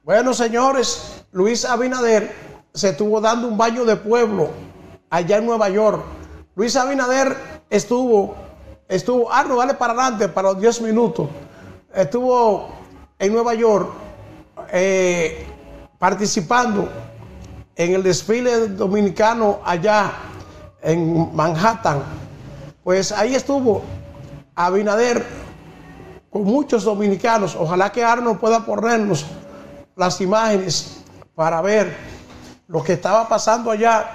Bueno, señores, Luis Abinader se estuvo dando un baño de pueblo allá en Nueva York. Luis Abinader estuvo, no, dale para adelante, para los 10 minutos. Estuvo en Nueva York participando en el desfile dominicano allá en Manhattan. Pues ahí estuvo Abinader con muchos dominicanos. Ojalá que Arnold pueda ponernos las imágenes para ver lo que estaba pasando allá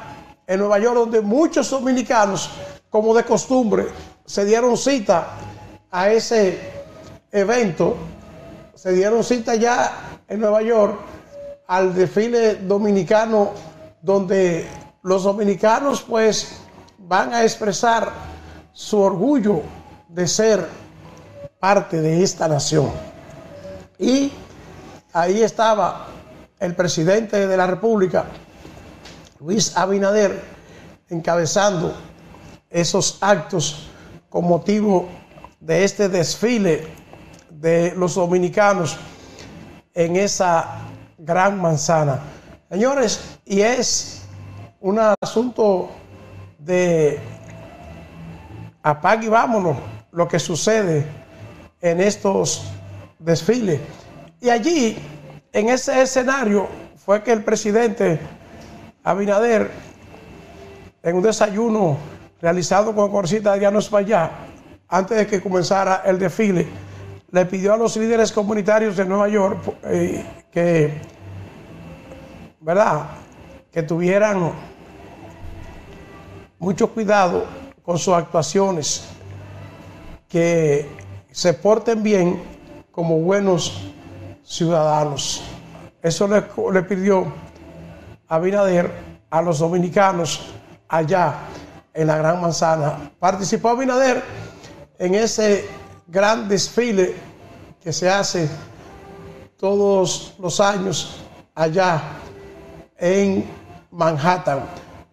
en Nueva York, donde muchos dominicanos, como de costumbre, se dieron cita a ese evento, se dieron cita ya en Nueva York al desfile dominicano, donde los dominicanos pues van a expresar su orgullo de ser parte de esta nación. Y ahí estaba el presidente de la República, Luis Abinader, encabezando esos actos con motivo de este desfile de los dominicanos en esa gran manzana. Señores, y es un asunto de apague y vámonos lo que sucede en estos desfiles. Y allí, en ese escenario, fue que el presidente Abinader, en un desayuno realizado con el congresista Adriano Espaillá, antes de que comenzara el desfile, le pidió a los líderes comunitarios de Nueva York que tuvieran mucho cuidado con sus actuaciones, que se porten bien como buenos ciudadanos. Eso le pidió Abinader a los dominicanos allá en la Gran Manzana. Participó Abinader en ese gran desfile que se hace todos los años allá en Manhattan.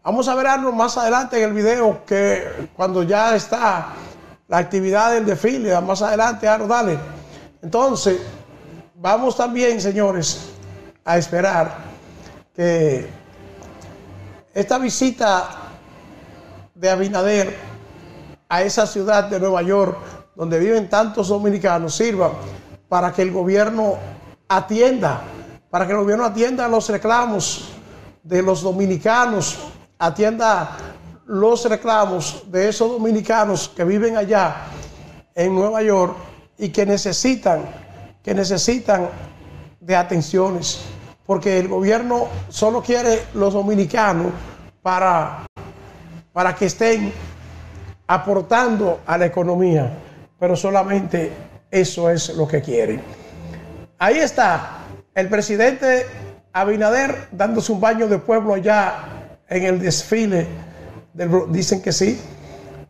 Vamos a ver algo más adelante en el video, que cuando ya está la actividad del desfile, más adelante, dale. Entonces, vamos también, señores, a esperar que esta visita de Abinader a esa ciudad de Nueva York, donde viven tantos dominicanos, sirva para que el gobierno atienda, los reclamos de los dominicanos, atienda los reclamos de esos dominicanos que viven allá en Nueva York y que necesitan de atenciones, porque el gobierno solo quiere los dominicanos para que estén aportando a la economía, pero solamente eso es lo que quieren. Ahí está el presidente Abinader dándose un baño de pueblo allá en el desfile. Dicen que sí,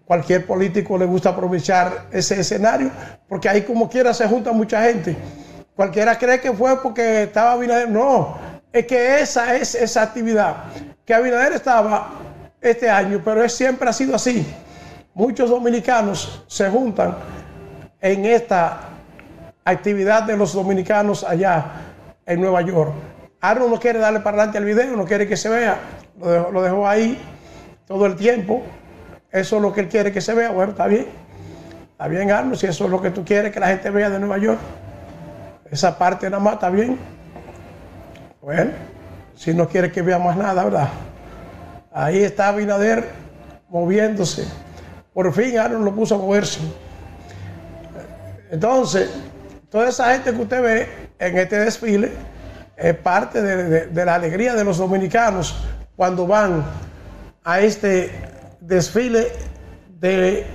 cualquier político le gusta aprovechar ese escenario, porque ahí como quiera se junta mucha gente. Cualquiera cree que fue porque estaba Abinader. No, es que esa es esa actividad que Abinader estaba este año, pero siempre ha sido así. Muchos dominicanos se juntan en esta actividad de los dominicanos allá en Nueva York. Arnold no quiere darle para adelante al video, no quiere que se vea, lo dejó ahí todo el tiempo. Eso es lo que él quiere que se vea. Bueno, está bien, Arnold, si eso es lo que tú quieres que la gente vea de Nueva York, esa parte nada más, está bien. Bueno, si no quiere que vea más nada, ¿verdad? Ahí está Abinader moviéndose. Por fin Arnold lo puso a moverse. Entonces, toda esa gente que usted ve en este desfile es parte de la alegría de los dominicanos cuando van a este desfile de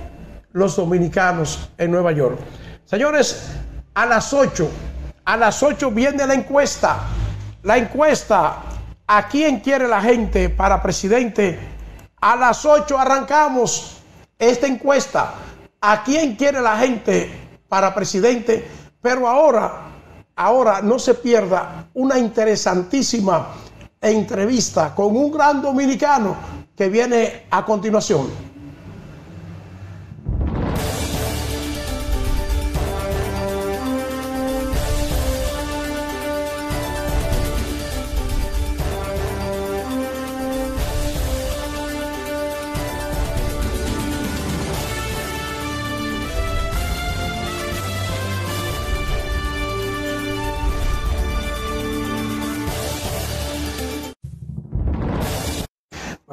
los dominicanos en Nueva York. Señores, a las 8 viene la encuesta. La encuesta, ¿a quién quiere la gente para presidente? A las 8 arrancamos esta encuesta. ¿A quién quiere la gente para presidente? Pero ahora no se pierda una interesantísima entrevista con un gran dominicano que viene a continuación.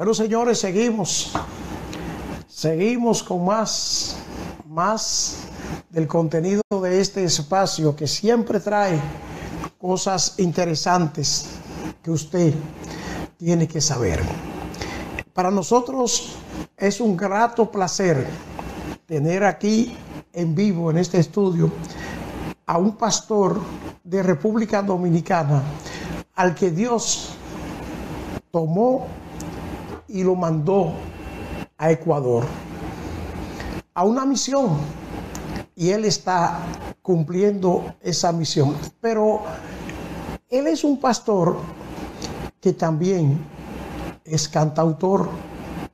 Bueno, señores, seguimos con más del contenido de este espacio que siempre trae cosas interesantes que usted tiene que saber. Para nosotros es un grato placer tener aquí en vivo en este estudio a un pastor de República Dominicana al que Dios tomó y lo mandó a Ecuador a una misión, y él está cumpliendo esa misión. Pero él es un pastor que también es cantautor,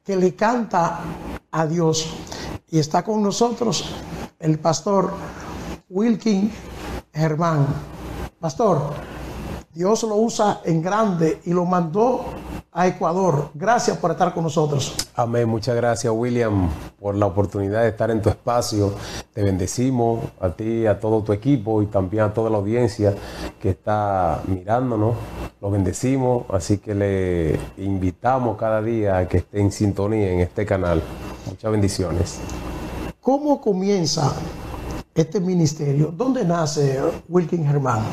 que le canta a Dios, y está con nosotros el pastor Wilkin Germán. Pastor, Dios lo usa en grande y lo mandó a Ecuador. Gracias por estar con nosotros. Amén. Muchas gracias, William, por la oportunidad de estar en tu espacio. Te bendecimos a ti, a todo tu equipo y también a toda la audiencia que está mirándonos. Lo bendecimos, así que le invitamos cada día a que esté en sintonía en este canal. Muchas bendiciones. ¿Cómo comienza este ministerio? ¿Dónde nace Wilkin Germán?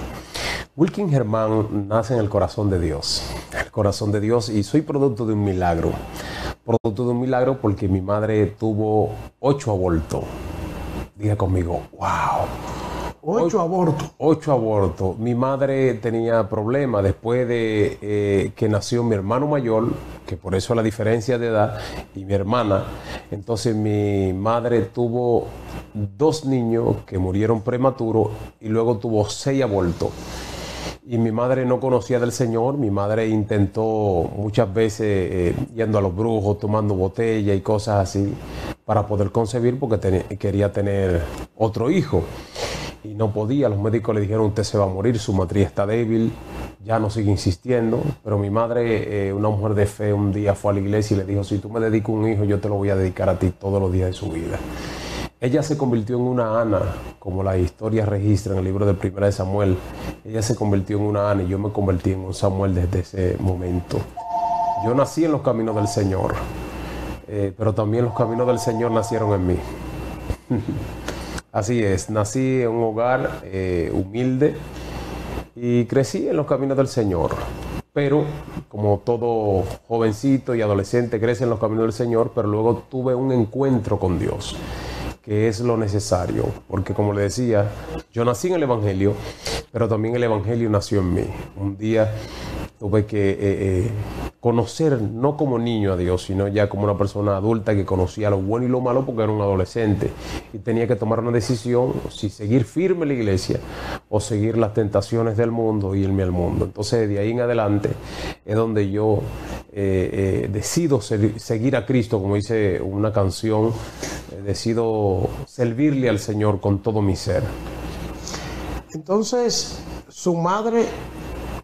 Wilkin Germán nace en el corazón de Dios. El corazón de Dios, y soy producto de un milagro. Producto de un milagro porque mi madre tuvo 8 abortos. Diga conmigo, wow. 8 abortos. 8 abortos. Mi madre tenía problemas después de que nació mi hermano mayor, que por eso la diferencia de edad, y mi hermana. Entonces mi madre tuvo 2 niños que murieron prematuros y luego tuvo 6 abortos. Y mi madre no conocía del Señor. Mi madre intentó muchas veces yendo a los brujos, tomando botella y cosas así para poder concebir, porque quería tener otro hijo. Y no podía. Los médicos le dijeron: usted se va a morir, su matriz está débil. Ya no sigue insistiendo. Pero mi madre, una mujer de fe, un día fue a la iglesia y le dijo: si tú me dedicas un hijo, yo te lo voy a dedicar a ti todos los días de su vida. Ella se convirtió en una Ana, como la historia registra en el libro de Primera de Samuel. Ella se convirtió en una Ana y yo me convertí en un Samuel desde ese momento. Yo nací en los caminos del Señor, pero también los caminos del Señor nacieron en mí. Así es, nací en un hogar humilde y crecí en los caminos del Señor. Pero como todo jovencito y adolescente crece en los caminos del Señor, pero luego tuve un encuentro con Dios, que es lo necesario, porque como le decía, yo nací en el Evangelio, pero también el Evangelio nació en mí. Un día tuve que conocer, no como niño a Dios, sino ya como una persona adulta que conocía lo bueno y lo malo, porque era un adolescente y tenía que tomar una decisión, si seguir firme en la iglesia o seguir las tentaciones del mundo y irme al mundo. Entonces de ahí en adelante es donde yo decido seguir a Cristo, como dice una canción. Decido servirle al Señor con todo mi ser. Entonces, su madre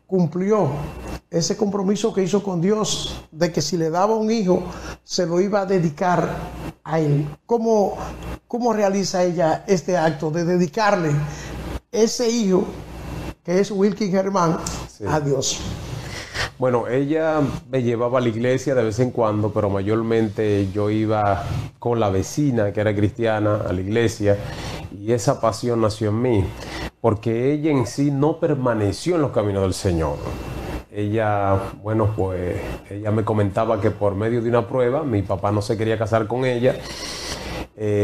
cumplió ese compromiso que hizo con Dios de que si le daba un hijo, se lo iba a dedicar a él. ¿Cómo realiza ella este acto de dedicarle ese hijo, que es Wilkin Germán, sí, a Dios? Bueno, ella me llevaba a la iglesia de vez en cuando, pero mayormente yo iba con la vecina que era cristiana a la iglesia, y esa pasión nació en mí, porque ella en sí no permaneció en los caminos del Señor. Ella, bueno, pues ella me comentaba que por medio de una prueba, mi papá no se quería casar con ella.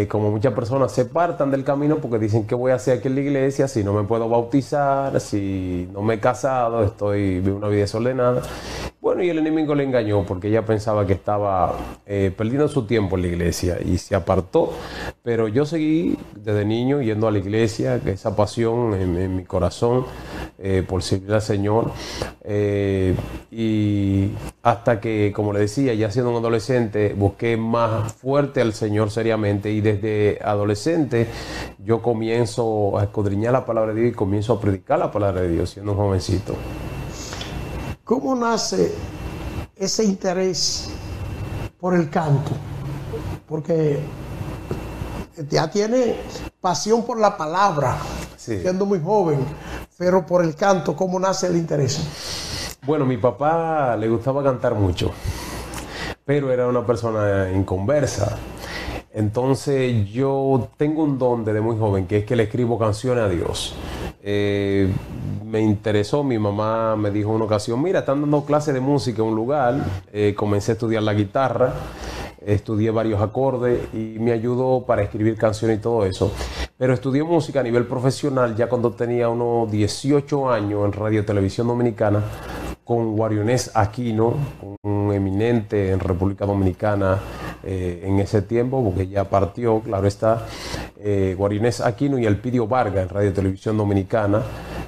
Como muchas personas se apartan del camino porque dicen: ¿qué voy a hacer aquí en la iglesia si no me puedo bautizar, si no me he casado, vivo una vida desordenada? Bueno, y el enemigo le engañó porque ella pensaba que estaba perdiendo su tiempo en la iglesia y se apartó. Pero yo seguí desde niño yendo a la iglesia, que esa pasión en mi corazón por servir al Señor. Y hasta que, como le decía, ya siendo un adolescente, busqué más fuerte al Señor seriamente, y desde adolescente yo comienzo a escudriñar la palabra de Dios y comienzo a predicar la palabra de Dios siendo un jovencito. ¿Cómo nace ese interés por el canto? Porque ya tiene pasión por la palabra, sí, siendo muy joven, pero por el canto, ¿cómo nace el interés? Bueno, mi papá le gustaba cantar mucho. pero era una persona inconversa. Entonces yo tengo un don desde muy joven, que es que le escribo canciones a Dios. Me interesó, mi mamá me dijo en una ocasión, mira, están dando clases de música en un lugar. Comencé a estudiar la guitarra, estudié varios acordes y me ayudó para escribir canciones y todo eso. Pero estudié música a nivel profesional ya cuando tenía unos 18 años en Radio Televisión Dominicana con Guarionés Aquino, un eminente en República Dominicana en ese tiempo, porque ya partió, claro está, Guarionés Aquino y Elpidio Vargas en Radio Televisión Dominicana,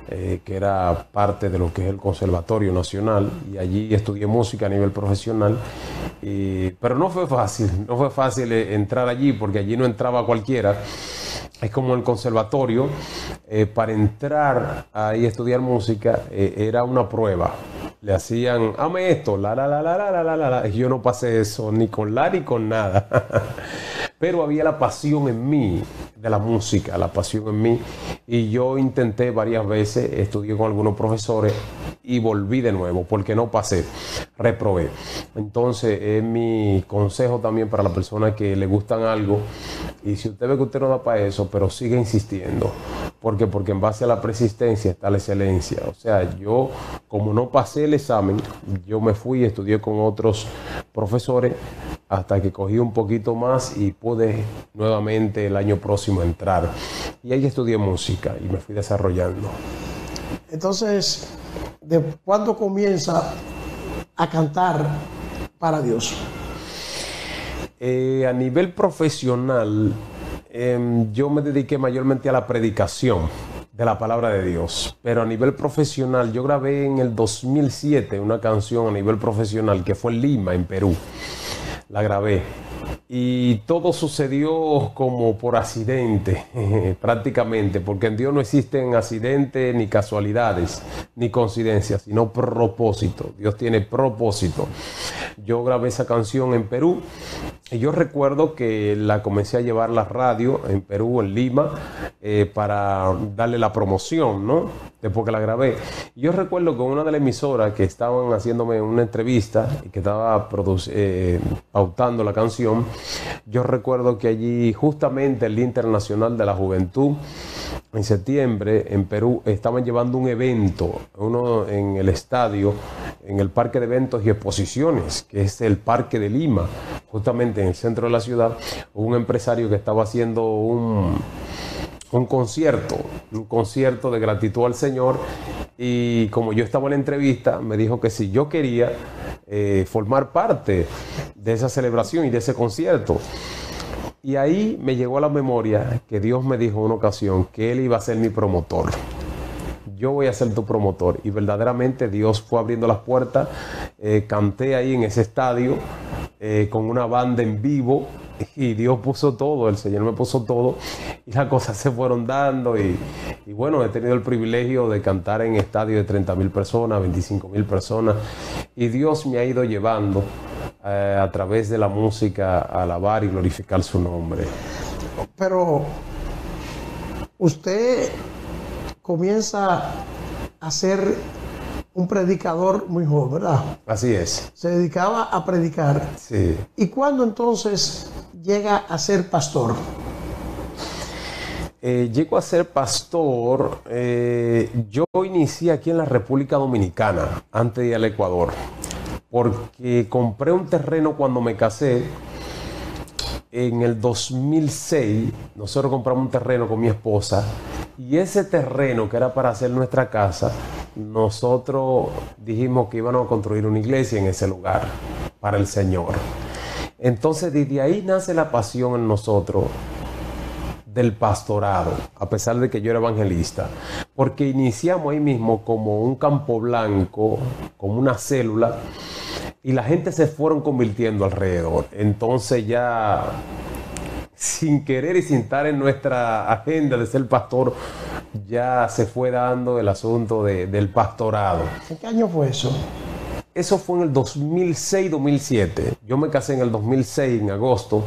que era parte de lo que es el Conservatorio Nacional, y allí estudié música a nivel profesional. Pero no fue fácil entrar allí, porque allí no entraba cualquiera. Es como el conservatorio, para entrar ahí a estudiar música era una prueba. Le hacían, hame esto, y yo no pasé eso ni con la ni con nada. Pero había la pasión en mí de la música, la pasión en mí, y yo intenté varias veces, estudié con algunos profesores y volví de nuevo porque no pasé, reprobé. Entonces es mi consejo también para las personas que le gustan algo, y si usted ve que usted no da para eso, pero sigue insistiendo, porque en base a la persistencia está la excelencia. O sea, yo como no pasé el examen, yo me fui y estudié con otros profesores hasta que cogí un poquito más y pude nuevamente el año próximo entrar. Y ahí estudié música y me fui desarrollando. Entonces, ¿de cuándo comienza a cantar para Dios? A nivel profesional, yo me dediqué mayormente a la predicación de la palabra de Dios, pero a nivel profesional yo grabé en el 2007 una canción a nivel profesional que fue en Lima, en Perú. La grabé y todo sucedió como por accidente, prácticamente, porque en Dios no existen accidentes, ni casualidades, ni coincidencias, sino propósito. Dios tiene propósito. Yo grabé esa canción en Perú y yo recuerdo que la comencé a llevar a la radio en Perú, en Lima, para darle la promoción, ¿no? Después que la grabé. Yo recuerdo que una de las emisoras que estaban haciéndome una entrevista y que estaba pautando la canción, yo recuerdo que allí justamente el Día Internacional de la Juventud, en septiembre, en Perú, estaban llevando un evento, uno en el estadio, en el Parque de Eventos y Exposiciones, que es el Parque de Lima, justamente en el centro de la ciudad. Hubo un empresario que estaba haciendo un concierto de gratitud al Señor, y como yo estaba en la entrevista, me dijo que si yo quería formar parte de esa celebración y de ese concierto. Y ahí me llegó a la memoria que Dios me dijo en una ocasión que Él iba a ser mi promotor. Yo voy a ser tu promotor. Y verdaderamente Dios fue abriendo las puertas. Canté ahí en ese estadio con una banda en vivo. Y Dios puso todo, el Señor me puso todo, y las cosas se fueron dando. Y bueno, he tenido el privilegio de cantar en estadios de 30,000 personas, 25,000 personas. Y Dios me ha ido llevando a través de la música a alabar y glorificar su nombre. Pero usted comienza a ser un predicador muy joven, ¿verdad? Así es. Se dedicaba a predicar. Sí. ¿Y cuándo entonces llega a ser pastor? Llego a ser pastor. Yo inicié aquí en la República Dominicana, antes de ir al Ecuador, porque compré un terreno cuando me casé. En el 2006, nosotros compramos un terreno con mi esposa, y ese terreno que era para hacer nuestra casa, nosotros dijimos que íbamos a construir una iglesia en ese lugar para el Señor. Entonces desde ahí nace la pasión en nosotros del pastorado, a pesar de que yo era evangelista, porque iniciamos ahí mismo como un campo blanco, como una célula, y la gente se fueron convirtiendo alrededor. Entonces ya, sin querer y sin estar en nuestra agenda de ser pastor, ya se fue dando el asunto del pastorado. ¿En qué año fue eso? Eso fue en el 2006-2007. Yo me casé en el 2006, en agosto.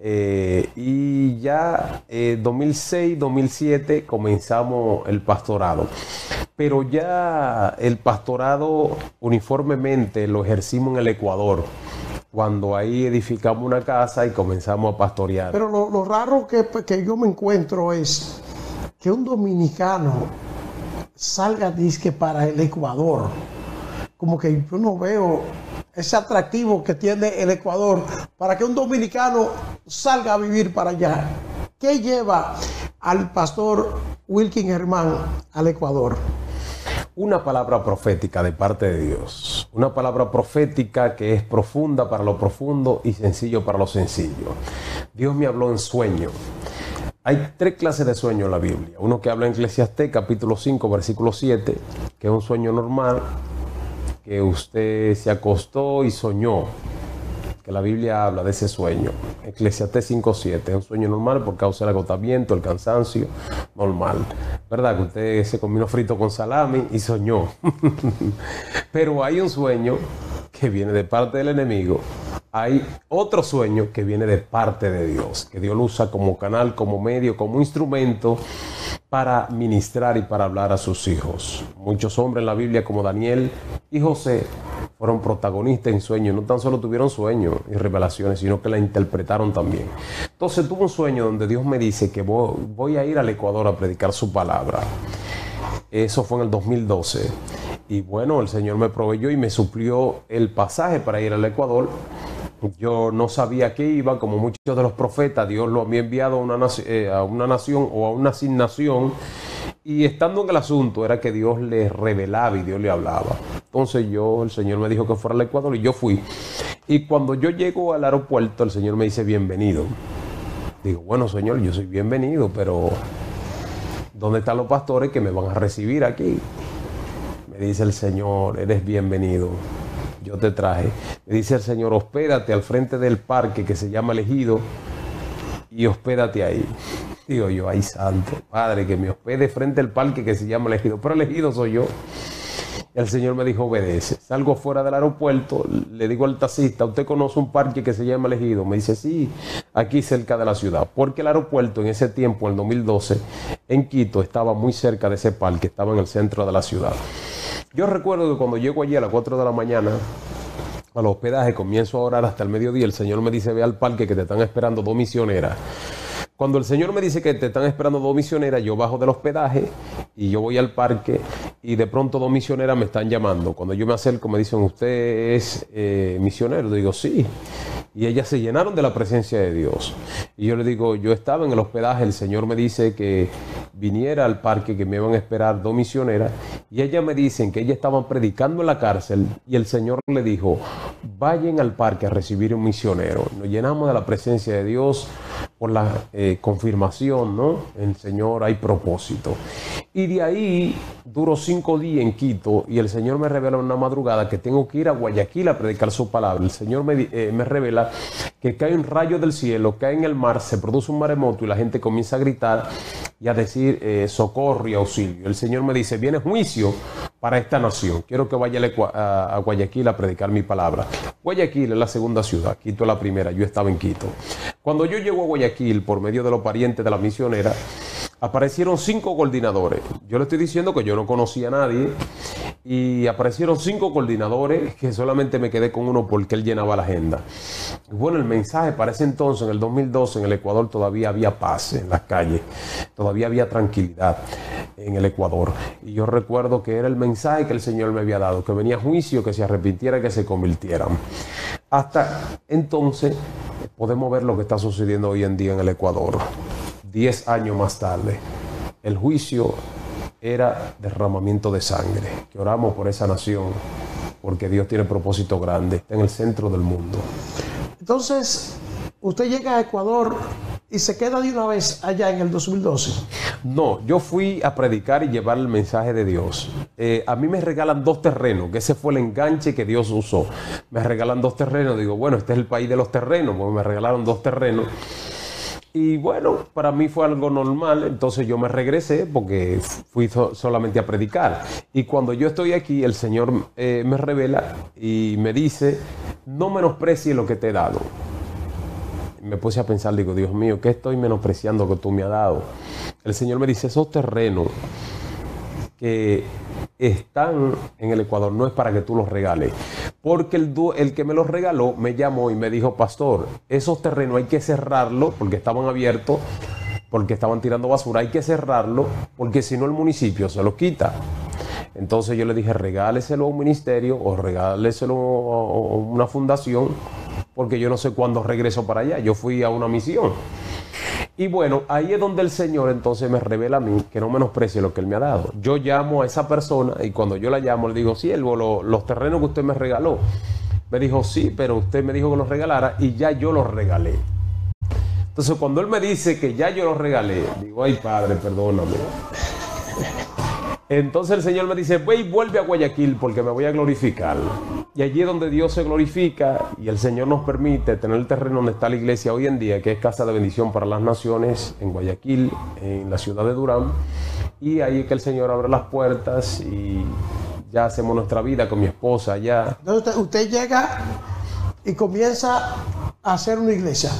Y ya 2006-2007 comenzamos el pastorado. Pero ya el pastorado uniformemente lo ejercimos en el Ecuador, cuando ahí edificamos una casa y comenzamos a pastorear. Pero lo raro que yo me encuentro es que un dominicano salga disque para el Ecuador. Como que yo no veo ese atractivo que tiene el Ecuador para que un dominicano salga a vivir para allá. ¿Qué lleva al pastor Wilkin Germán al Ecuador? Una palabra profética de parte de Dios. Una palabra profética que es profunda para lo profundo y sencillo para lo sencillo. Dios me habló en sueño. Hay 3 clases de sueño en la Biblia. Uno que habla en Eclesiastés, capítulo 5, versículo 7, que es un sueño normal, que usted se acostó y soñó. Que la Biblia habla de ese sueño. Eclesiastés 5:7, es un sueño normal por causa del agotamiento, el cansancio, normal. ¿Verdad? Que usted se comió frito con salami y soñó. Pero hay un sueño que viene de parte del enemigo. Hay otro sueño que viene de parte de Dios, que Dios lo usa como canal, como medio, como instrumento para ministrar y para hablar a sus hijos. Muchos hombres en la Biblia como Daniel y José fueron protagonistas en sueños. No tan solo tuvieron sueños y revelaciones, sino que la interpretaron también. Entonces tuve un sueño donde Dios me dice que voy a ir al Ecuador a predicar su palabra. Eso fue en el 2012. Y bueno, el Señor me proveyó y me suplió el pasaje para ir al Ecuador. Yo no sabía qué iba, como muchos de los profetas. Dios lo había enviado a una nación o a una asignación. Y estando en el asunto era que Dios le revelaba y Dios le hablaba. Entonces el Señor me dijo que fuera al Ecuador y yo fui. Y cuando yo llego al aeropuerto, el Señor me dice bienvenido. Digo, bueno, Señor, yo soy bienvenido, pero ¿dónde están los pastores que me van a recibir aquí? Me dice el Señor, eres bienvenido. Yo te traje. Me dice el Señor, hospédate al frente del parque que se llama El Ejido y hospédate ahí. Digo yo, ay santo, Padre, que me hospede frente al parque que se llama El Ejido. Pero El Ejido soy yo. El Señor me dijo, obedece. Salgo fuera del aeropuerto, le digo al taxista, ¿usted conoce un parque que se llama El Ejido? Me dice, sí, aquí cerca de la ciudad. Porque el aeropuerto en ese tiempo, en el 2012, en Quito, estaba muy cerca de ese parque, estaba en el centro de la ciudad. Yo recuerdo que cuando llego allí a las 4 de la mañana, al hospedaje, comienzo a orar hasta el mediodía, el Señor me dice, ve al parque que te están esperando 2 misioneras. Cuando el Señor me dice que te están esperando 2 misioneras, yo bajo del hospedaje y yo voy al parque y de pronto 2 misioneras me están llamando. Cuando yo me acerco me dicen, ¿usted es misionero? Yo digo, sí. Y ellas se llenaron de la presencia de Dios. Y yo le digo, yo estaba en el hospedaje, el Señor me dice que viniera al parque, que me iban a esperar 2 misioneras. Y ellas me dicen que ellas estaban predicando en la cárcel y el Señor le dijo, vayan al parque a recibir un misionero. Nos llenamos de la presencia de Dios por la confirmación, ¿no? El Señor hay propósito. Y de ahí duró 5 días en Quito y el Señor me revela en una madrugada que tengo que ir a Guayaquil a predicar su palabra. El Señor me revela que cae un rayo del cielo, cae en el mar, se produce un maremoto y la gente comienza a gritar y a decir socorro y auxilio. El Señor me dice, viene juicio para esta nación. Quiero que vaya a Guayaquil a predicar mi palabra. Guayaquil es la segunda ciudad, Quito es la primera. Yo estaba en Quito. Cuando yo llego a Guayaquil, por medio de los parientes de la misionera, aparecieron 5 coordinadores. Yo le estoy diciendo que yo no conocía a nadie y aparecieron 5 coordinadores que solamente me quedé con uno porque él llenaba la agenda. Bueno, el mensaje para ese entonces, en el 2012, en el Ecuador todavía había paz en las calles, todavía había tranquilidad en el Ecuador. Y yo recuerdo que era el mensaje que el Señor me había dado, que venía juicio, que se arrepintiera, que se convirtieran. Hasta entonces podemos ver lo que está sucediendo hoy en día en el Ecuador. 10 años más tarde, el juicio era derramamiento de sangre. Que oramos por esa nación, porque Dios tiene propósito grande, está en el centro del mundo. Entonces, usted llega a Ecuador y se queda de una vez allá en el 2012. No, yo fui a predicar y llevar el mensaje de Dios. A mí me regalan 2 terrenos, que ese fue el enganche que Dios usó. Me regalan 2 terrenos, digo, bueno, este es el país de los terrenos, porque me regalaron 2 terrenos. Y bueno, para mí fue algo normal, entonces yo me regresé porque fui solamente a predicar. Y cuando yo estoy aquí, el Señor me revela y me dice, no menosprecies lo que te he dado. Me puse a pensar, digo, Dios mío, ¿qué estoy menospreciando que tú me has dado? El Señor me dice, esos terrenos que están en el Ecuador no es para que tú los regales. porque el que me los regaló me llamó y me dijo: pastor, esos terrenos hay que cerrarlos porque estaban abiertos, porque estaban tirando basura, hay que cerrarlo porque si no el municipio se los quita. Entonces yo le dije: regáleselo a un ministerio o regáleselo a una fundación, porque yo no sé cuándo regreso para allá. Yo fui a una misión. Y bueno, ahí es donde el Señor entonces me revela a mí que no menosprecie lo que Él me ha dado. Yo llamo a esa persona y cuando yo la llamo le digo: siervo, los terrenos que usted me regaló. Me dijo: sí, pero usted me dijo que los regalara y ya yo los regalé. Entonces cuando Él me dice que ya yo los regalé, digo: ay, Padre, perdóname. Entonces el Señor me dice: ve y vuelve a Guayaquil porque me voy a glorificar. Y allí es donde Dios se glorifica y el Señor nos permite tener el terreno donde está la iglesia hoy en día, que es Casa de Bendición para las Naciones, en Guayaquil, en la ciudad de Durán. Y ahí es que el Señor abre las puertas y ya hacemos nuestra vida con mi esposa allá. Entonces usted llega y comienza a hacer una iglesia.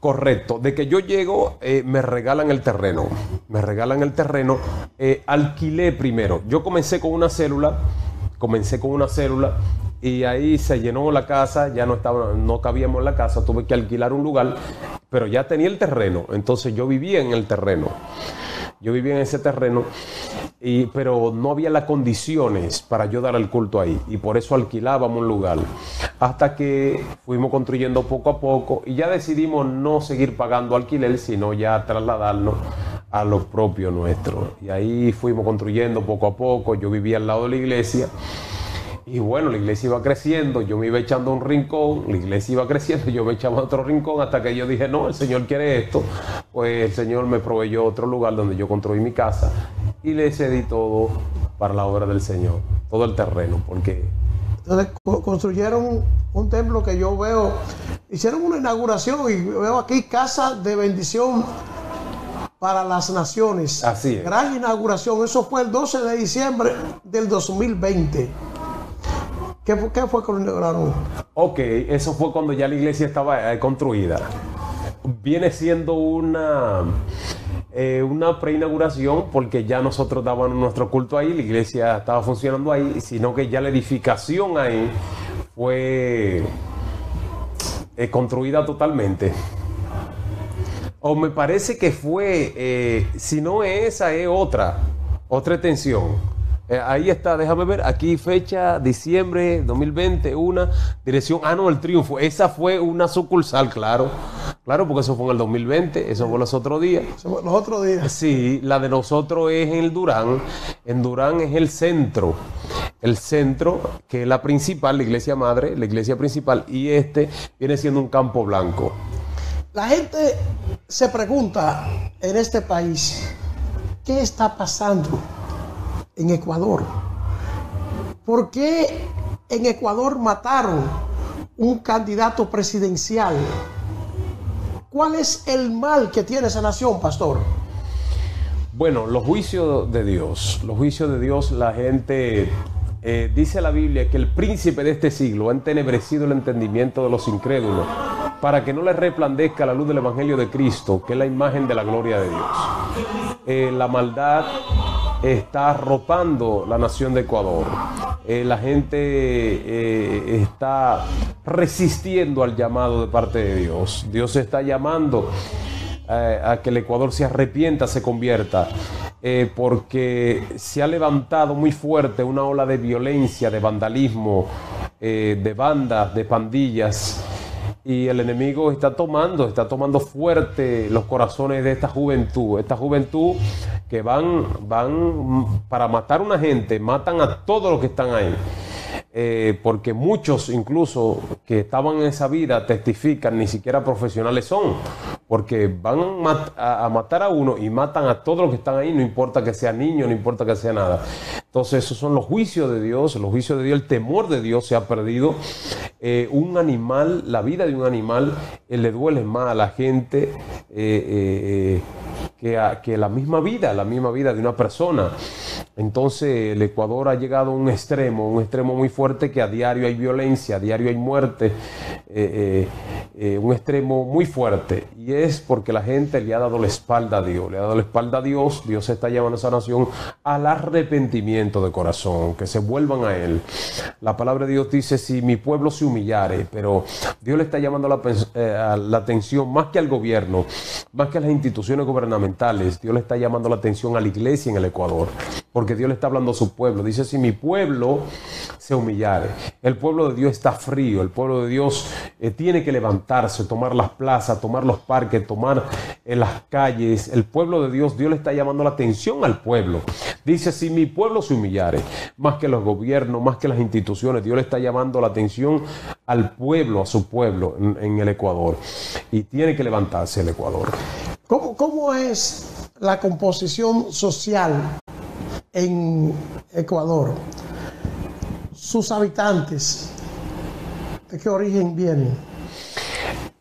Correcto. De que yo llego, me regalan el terreno. Me regalan el terreno. Alquilé primero. Yo comencé con una célula y ahí se llenó la casa. Ya no cabíamos en la casa. Tuve que alquilar un lugar, pero ya tenía el terreno. Entonces yo vivía en el terreno. Yo vivía en ese terreno, pero no había las condiciones para yo dar el culto ahí. Y por eso alquilábamos un lugar. Hasta que fuimos construyendo poco a poco y ya decidimos no seguir pagando alquiler, sino ya trasladarnos a lo propio nuestro. Y ahí fuimos construyendo poco a poco. Yo vivía al lado de la iglesia. Y bueno, la iglesia iba creciendo, yo me iba echando a un rincón, la iglesia iba creciendo, yo me echaba a otro rincón, hasta que yo dije: no, el Señor quiere esto. Pues el Señor me proveyó otro lugar donde yo construí mi casa y le cedí todo para la obra del Señor, todo el terreno, porque... Entonces construyeron un templo que yo veo, hicieron una inauguración y veo aquí Casa de Bendición para las Naciones. Así es. Gran inauguración, eso fue el 12 de diciembre del 2020. ¿Qué fue que lo inauguraron? Ok, eso fue cuando ya la iglesia estaba construida. Viene siendo una preinauguración porque ya nosotros dábamos nuestro culto ahí, la iglesia estaba funcionando ahí, sino que ya la edificación ahí fue construida totalmente. O me parece que fue, si no es esa, es otra extensión. Ahí está, déjame ver, aquí fecha, diciembre 2020, una dirección, el Triunfo, esa fue una sucursal, claro, porque eso fue en el 2020, eso fue los otros días. Los otros días. Sí, la de nosotros es en el Durán, en Durán es el centro, que es la principal, la iglesia madre, la iglesia principal, y este viene siendo un campo blanco. La gente se pregunta en este país, ¿qué está pasando en Ecuador? ¿Por qué en Ecuador mataron un candidato presidencial? ¿Cuál es el mal que tiene esa nación, pastor? Bueno, los juicios de Dios, la gente, dice la Biblia que el príncipe de este siglo ha entenebrecido el entendimiento de los incrédulos para que no les resplandezca la luz del evangelio de Cristo, que es la imagen de la gloria de Dios. La maldad está arropando la nación de Ecuador. La gente está resistiendo al llamado de parte de Dios. Dios está llamando a que el Ecuador se arrepienta, se convierta, porque se ha levantado muy fuerte una ola de violencia, de vandalismo, de bandas, de pandillas. Y el enemigo está tomando fuerte los corazones de esta juventud que van para matar a una gente, matan a todos los que están ahí. Porque muchos incluso que estaban en esa vida testifican, ni siquiera profesionales son, porque van a matar a uno y matan a todos los que están ahí, no importa que sea niño, no importa que sea nada. Entonces esos son los juicios de Dios, el temor de Dios se ha perdido. Un animal, la vida de un animal le duele más a la gente que la misma vida de una persona. Entonces el Ecuador ha llegado a un extremo muy fuerte, que a diario hay violencia, a diario hay muerte, un extremo muy fuerte, y es porque la gente le ha dado la espalda a Dios, le ha dado la espalda a Dios. Dios está llevando a esa nación al arrepentimiento de corazón, que se vuelvan a Él. La palabra de Dios dice: si mi pueblo se humillare, pero Dios le está llamando la atención más que al gobierno, más que a las instituciones gubernamentales. Dios le está llamando la atención a la iglesia en el Ecuador, porque Dios le está hablando a su pueblo. Dice: si mi pueblo se humillare. El pueblo de Dios está frío, el pueblo de Dios tiene que levantarse, tomar las plazas, tomar los parques, tomar las calles. El pueblo de Dios, Dios le está llamando la atención al pueblo. Dice: si mi pueblo se humillare, más que los gobiernos, más que las instituciones, Dios le está llamando la atención al pueblo, a su pueblo en el Ecuador. Y tiene que levantarse el Ecuador. ¿Cómo es la composición social en Ecuador? Sus habitantes, ¿de qué origen vienen?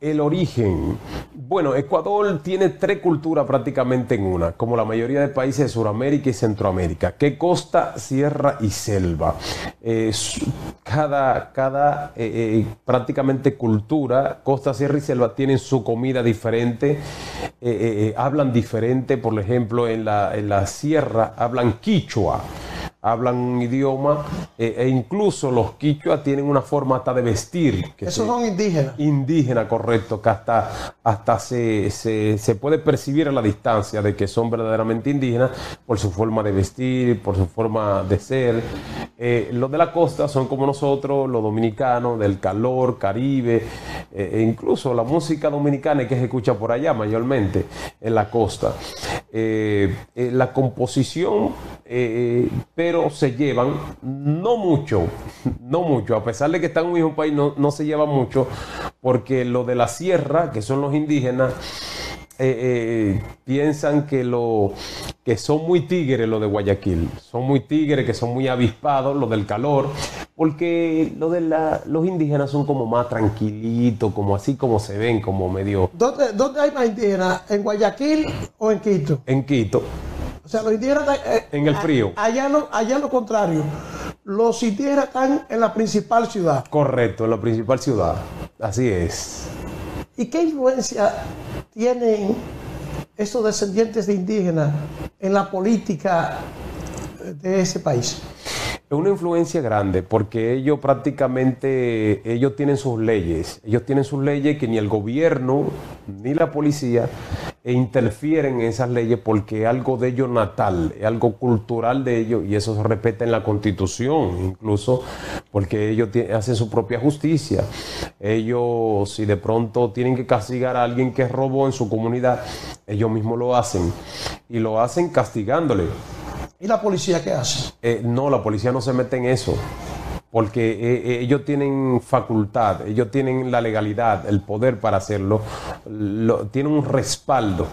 El origen. Bueno, Ecuador tiene 3 culturas prácticamente en una, como la mayoría de países de Sudamérica y Centroamérica, que costa, sierra y selva. Cada prácticamente cultura, costa, sierra y selva, tienen su comida diferente, hablan diferente. Por ejemplo, en la sierra hablan quichua, hablan un idioma, e incluso los quichuas tienen una forma hasta de vestir. Esos son indígenas. Indígenas, correcto, que hasta se puede percibir a la distancia de que son verdaderamente indígenas por su forma de vestir, por su forma de ser. Los de la costa son como nosotros, los dominicanos, del calor, Caribe, e incluso la música dominicana que se escucha por allá mayormente en la costa. La composición, pero se llevan no mucho, a pesar de que están en un mismo país, no se llevan mucho, porque lo de la sierra, que son los indígenas, piensan que son muy tigres los de Guayaquil, son muy tigres, que son muy avispados, los del calor, porque los indígenas son como más tranquilitos, como así como se ven, como medio... ¿Dónde hay más indígenas? ¿En Guayaquil o en Quito? En Quito. O sea, los indígenas en el frío. Allá lo contrario. Los indígenas están en la principal ciudad. Correcto, en la principal ciudad. Así es. ¿Y qué influencia tienen estos descendientes de indígenas en la política de ese país? Es una influencia grande, porque ellos tienen sus leyes. Ellos tienen sus leyes que ni el gobierno ni la policía interfieren en esas leyes, porque es algo de ellos natal, es algo cultural de ellos, y eso se respeta en la Constitución, incluso porque ellos hacen su propia justicia. Ellos, si de pronto tienen que castigar a alguien que robó en su comunidad, ellos mismos lo hacen, y lo hacen castigándole. ¿Y la policía qué hace? No, la policía no se mete en eso, porque ellos tienen facultad, ellos tienen la legalidad, el poder para hacerlo, tienen un respaldo,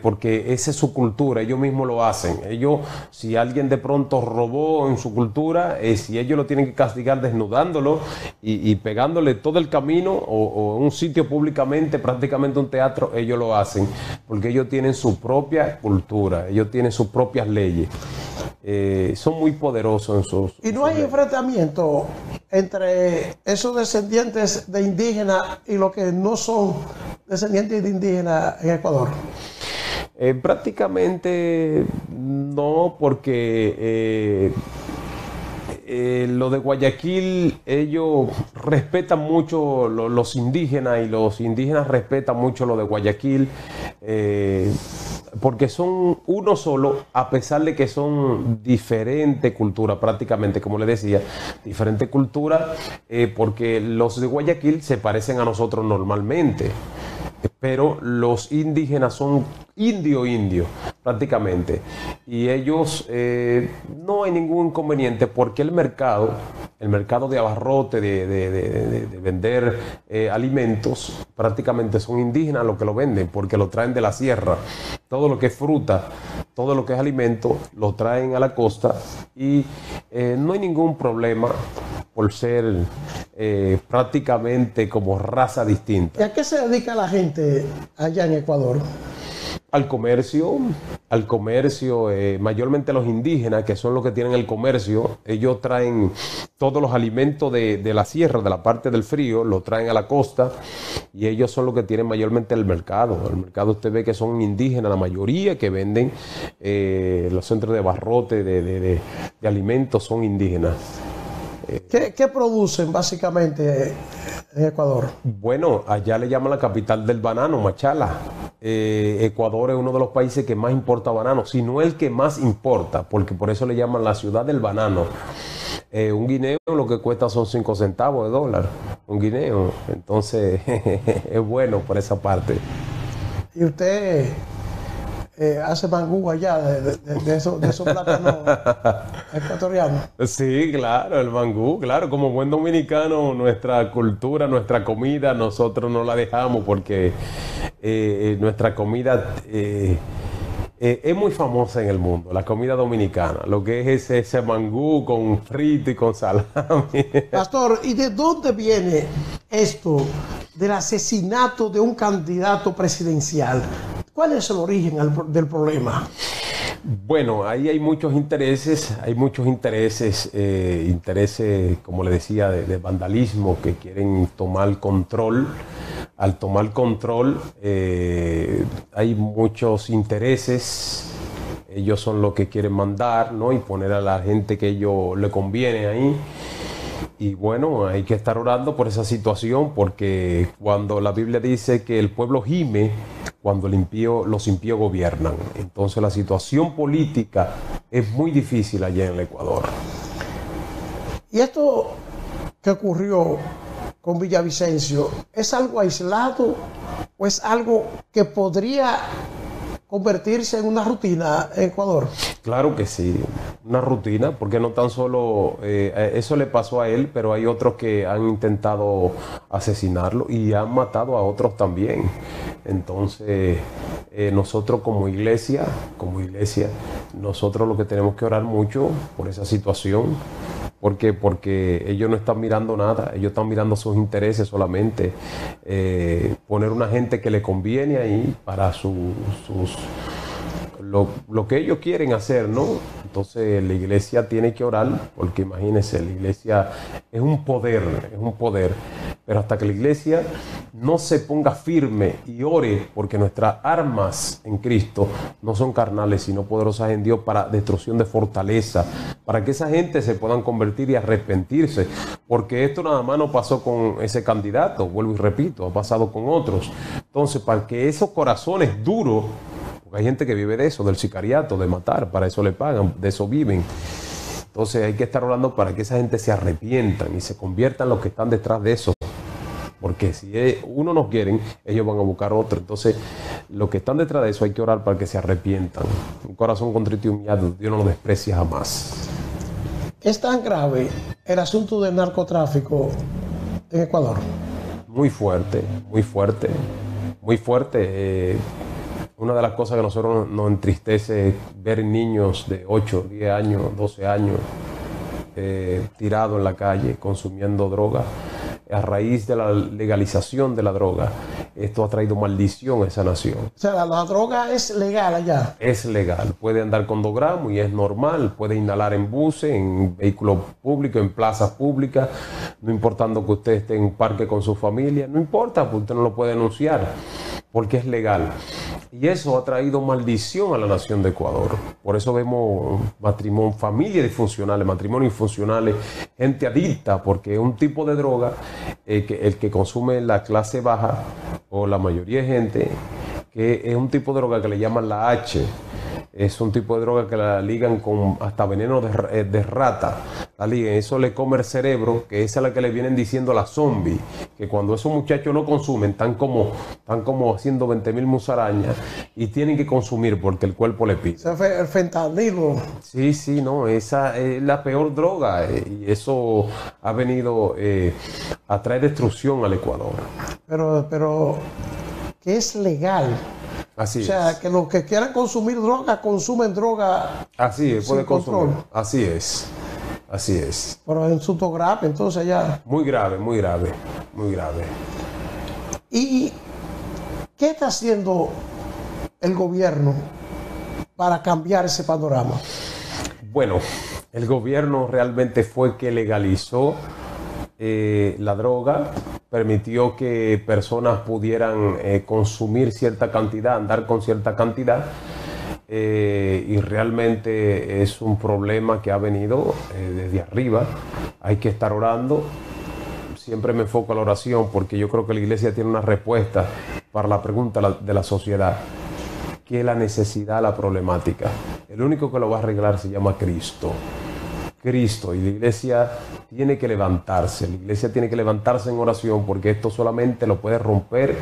porque esa es su cultura, ellos mismos lo hacen. Ellos, si alguien de pronto robó en su cultura, si ellos lo tienen que castigar desnudándolo y pegándole todo el camino, o en un sitio públicamente, prácticamente un teatro, ellos lo hacen, porque ellos tienen su propia cultura, ellos tienen sus propias leyes. Son muy poderosos en sus... ¿Y no hay enfrentamiento entre esos descendientes de indígenas y los que no son descendientes de indígenas en Ecuador? Prácticamente no, porque lo de Guayaquil, ellos respetan mucho los indígenas, y los indígenas respetan mucho lo de Guayaquil, porque son uno solo, a pesar de que son diferentes culturas, prácticamente, como les decía, diferentes culturas, porque los de Guayaquil se parecen a nosotros normalmente, pero los indígenas son indio prácticamente, y ellos no hay ningún inconveniente, porque el mercado de abarrote, de vender alimentos, prácticamente son indígenas los que lo venden, porque lo traen de la sierra. Todo lo que es fruta, todo lo que es alimento, lo traen a la costa, y no hay ningún problema por ser prácticamente como raza distinta. ¿Y a qué se dedica la gente allá en Ecuador? Al comercio, mayormente los indígenas, que son los que tienen el comercio. Ellos traen todos los alimentos de la sierra, de la parte del frío, lo traen a la costa, y ellos son los que tienen mayormente el mercado. El mercado usted ve que son indígenas, la mayoría que venden los centros de barrote, de alimentos son indígenas. ¿Qué producen básicamente en Ecuador? Bueno, allá le llaman la capital del banano, Machala. Ecuador es uno de los países que más importa banano, si no el que más importa, porque por eso le llaman la ciudad del banano. Un guineo lo que cuesta son 5 centavos de dólar, un guineo. Entonces es bueno por esa parte. ¿Y usted hace mangú allá de esos plátanos ecuatorianos? Sí, claro, el mangú, claro, como buen dominicano, nuestra cultura, nuestra comida, nosotros no la dejamos porque nuestra comida es muy famosa en el mundo, la comida dominicana, lo que es ese mangú con frito y con salami. Pastor, ¿y de dónde viene esto del asesinato de un candidato presidencial? ¿Cuál es el origen del problema? Bueno, ahí hay muchos intereses, intereses, como le decía, de vandalismo que quieren tomar control. Al tomar control hay muchos intereses, ellos son los que quieren mandar, ¿no? Y poner a la gente que ellos le conviene ahí. Y bueno, hay que estar orando por esa situación, porque cuando la Biblia dice que el pueblo gime, cuando los impíos gobiernan. Entonces la situación política es muy difícil allá en el Ecuador. ¿Y esto que ocurrió con Villavicencio es algo aislado o es algo que podría convertirse en una rutina en Ecuador? Claro que sí, una rutina, porque no tan solo eso le pasó a él, pero hay otros que han intentado asesinarlo y han matado a otros también. Entonces, nosotros como iglesia, nosotros lo que tenemos que orar mucho por esa situación, porque ellos no están mirando nada, ellos están mirando sus intereses solamente, poner una gente que le conviene ahí para lo que ellos quieren hacer, ¿no? Entonces la iglesia tiene que orar, porque imagínense, la iglesia es un poder, pero hasta que la iglesia no se ponga firme y ore, porque nuestras armas en Cristo no son carnales, sino poderosas en Dios para destrucción de fortaleza, para que esa gente se puedan convertir y arrepentirse, porque esto nada más no pasó con ese candidato, vuelvo y repito, ha pasado con otros. Entonces, para que esos corazones duros, porque hay gente que vive de eso, del sicariato, de matar, para eso le pagan, de eso viven. Entonces hay que estar orando para que esa gente se arrepientan y se conviertan los que están detrás de eso. Porque si uno no quieren, ellos van a buscar otro. Entonces, los que están detrás de eso hay que orar para que se arrepientan. Un corazón contrito y humillado, Dios no lo desprecia jamás. ¿Es tan grave el asunto del narcotráfico en Ecuador? Muy fuerte, muy fuerte, muy fuerte. Una de las cosas que a nosotros nos entristece es ver niños de 8, 10 años, 12 años tirados en la calle consumiendo droga. A raíz de la legalización de la droga, esto ha traído maldición a esa nación. O sea, la droga es legal allá. Es legal, puede andar con 2 gramos y es normal, puede inhalar en buses, en vehículos públicos, en plazas públicas, no importando que usted esté en un parque con su familia, no importa, porque usted no lo puede denunciar, porque es legal. Y eso ha traído maldición a la nación de Ecuador. Por eso vemos familias disfuncionales, matrimonios disfuncionales, gente adicta, porque es un tipo de droga el que consume la clase baja, o la mayoría de gente, que es un tipo de droga que le llaman la H. Es un tipo de droga que la ligan con hasta veneno de rata. La ligan, eso le come el cerebro, que esa es la que le vienen diciendo la zombie, que cuando esos muchachos no consumen, están como haciendo 20.000 musarañas y tienen que consumir porque el cuerpo le pide. El fentanilo. Sí, no, esa es la peor droga y eso ha venido a traer destrucción al Ecuador. Pero que es legal. Así es. O sea, que los que quieran consumir droga, consumen droga. Así es, puede consumir. Control. Así es. Así es. Pero es un asunto grave, entonces ya. Muy grave, muy grave, muy grave. ¿Y qué está haciendo el gobierno para cambiar ese panorama? Bueno, el gobierno realmente fue que legalizó la droga, permitió que personas pudieran consumir cierta cantidad, andar con cierta cantidad, y realmente es un problema que ha venido desde arriba. Hay que estar orando. Siempre me enfoco a la oración porque yo creo que la iglesia tiene una respuesta para la pregunta de la sociedad. ¿Qué es la necesidad, la problemática? El único que lo va a arreglar se llama Cristo. Cristo, y la iglesia tiene que levantarse. La iglesia tiene que levantarse en oración porque esto solamente lo puede romper